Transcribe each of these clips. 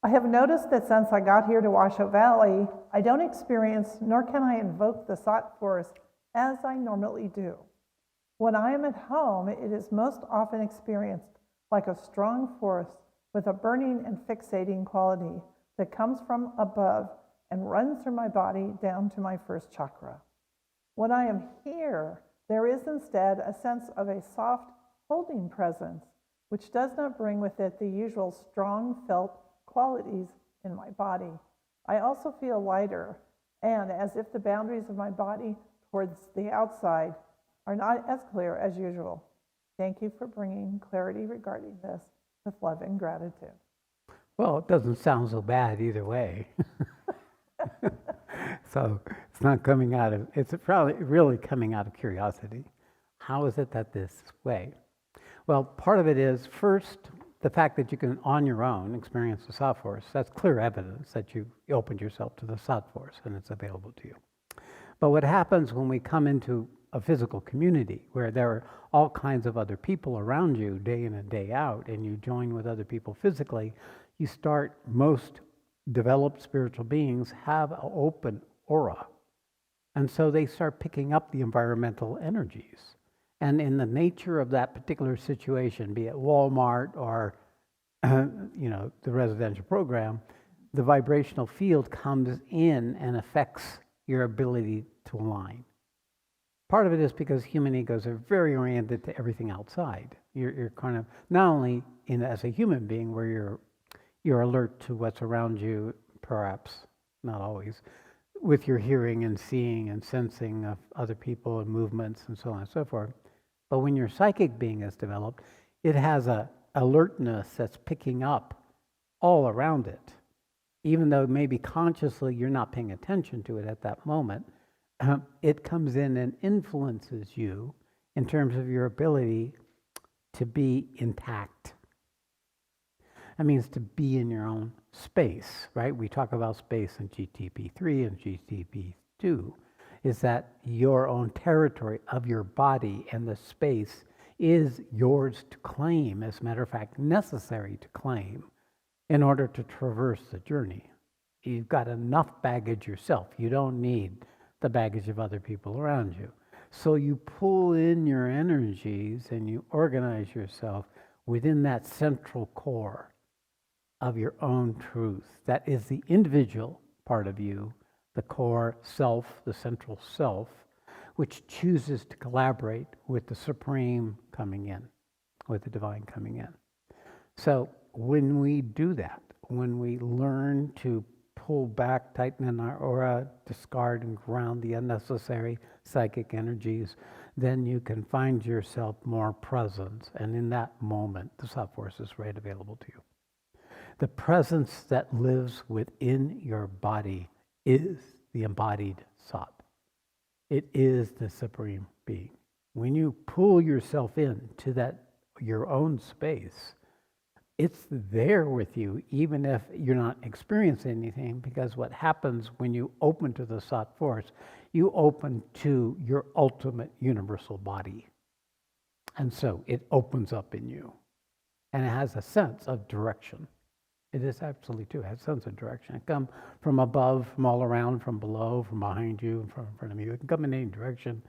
I have noticed that since I got here to Washoe Valley, I don't experience nor can I invoke the Sat force as I normally do. When I am at home, it is most often experienced like a strong force with a burning and fixating quality that comes from above and runs through my body down to my first chakra. When I am here, there is instead a sense of a soft holding presence, which does not bring with it the usual strong felt qualities in my body. I also feel lighter, and as if the boundaries of my body towards the outside are not as clear as usual. Thank you for bringing clarity regarding this with love and gratitude. Well, it doesn't sound so bad either way. So it's not coming out of, it's probably really coming out of curiosity. How is it that this way? Well, part of it is, first, the fact that you can, on your own, experience the Sat force. That's clear evidence that you opened yourself to the Sat force and it's available to you. But what happens when we come into a physical community where there are all kinds of other people around you day in and day out, and you join with other people physically, you start, most developed spiritual beings have an open aura. And so they start picking up the environmental energies. And in the nature of that particular situation, be it Walmart or the residential program, the vibrational field comes in and affects your ability to align. Part of it is because human egos are very oriented to everything outside. You're kind of, not only as a human being where you're alert to what's around you, perhaps, not always, with your hearing and seeing and sensing of other people and movements and so on and so forth. But when your psychic being is developed, it has a alertness that's picking up all around it. Even though maybe consciously you're not paying attention to it at that moment, it comes in and influences you in terms of your ability to be intact. That means to be in your own space, right? We talk about space in GTP3 and GTP2, is that your own territory of your body and the space is yours to claim, as a matter of fact, necessary to claim in order to traverse the journey. You've got enough baggage yourself. You don't need the baggage of other people around you. So you pull in your energies and you organize yourself within that central core of your own truth. That is the individual part of you, the core self, the central self, which chooses to collaborate with the Supreme coming in, with the Divine coming in. So when we do that, when we learn to pull back, tighten in our aura, discard and ground the unnecessary psychic energies, then you can find yourself more present. And in that moment, the Sat force is right available to you. The presence that lives within your body is the embodied Sat. It is the Supreme Being. When you pull yourself into that, your own space, it's there with you, even if you're not experiencing anything, because what happens when you open to the Sat force, you open to your ultimate universal body. And so it opens up in you. And it has a sense of direction. It is absolutely true. It has a sense of direction. It can come from above, from all around, from below, from behind you, from in front of you. It can come in any direction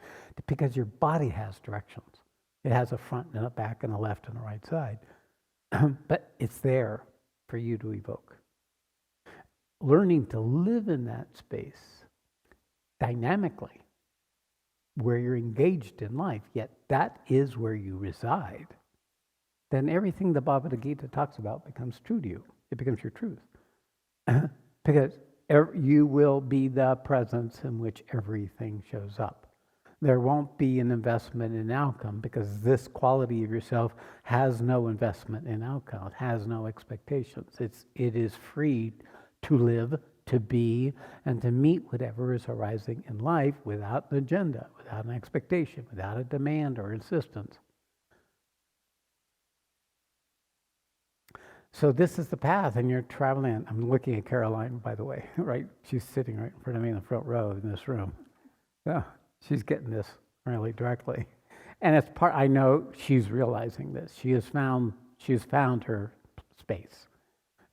because your body has directions. It has a front and a back and a left and a right side. But it's there for you to evoke. Learning to live in that space dynamically, where you're engaged in life, yet that is where you reside, then everything the Bhagavad Gita talks about becomes true to you. It becomes your truth. Because you will be the presence in which everything shows up. There won't be an investment in outcome because this quality of yourself has no investment in outcome. It has no expectations. It is free to live, to be, and to meet whatever is arising in life without an agenda, without an expectation, without a demand or insistence. So this is the path, and you're traveling. I'm looking at Caroline, by the way, right? She's sitting right in front of me in the front row in this room. Yeah, she's getting this really directly. And it's part, I know she's realizing this. She has found her space.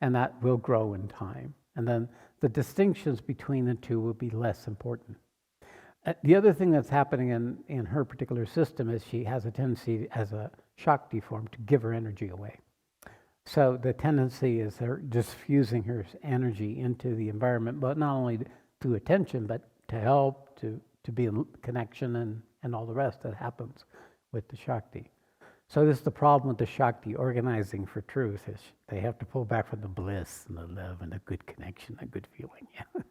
and that will grow in time. And then the distinctions between the two will be less important. The other thing that's happening in her particular system is she has a tendency, as a Shakti form, to give her energy away. So the tendency is her diffusing her energy into the environment, but not only through attention, but to help, to be in connection and all the rest that happens with the Shakti. So this is the problem with the Shakti organizing for truth, is they have to pull back from the bliss and the love and the good connection, the good feeling. Yeah.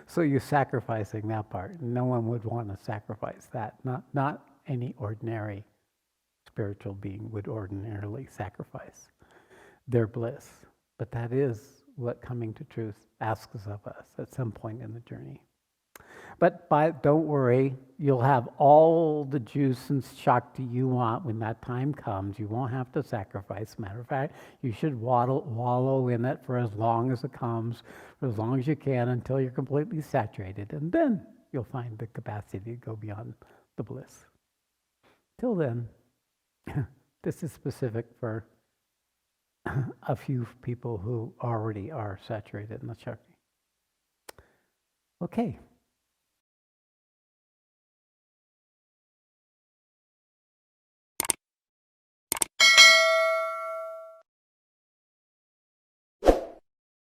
So you're sacrificing that part. No one would want to sacrifice that. Not any ordinary spiritual being would ordinarily sacrifice their bliss. But that is what coming to truth asks of us at some point in the journey. But don't worry, you'll have all the juice and Shakti you want when that time comes. You won't have to sacrifice. Matter of fact, you should wallow in it for as long as it comes, for as long as you can, until you're completely saturated. And then you'll find the capacity to go beyond the bliss. Till then, this is specific for a few people who already are saturated in the Shakti. Okay.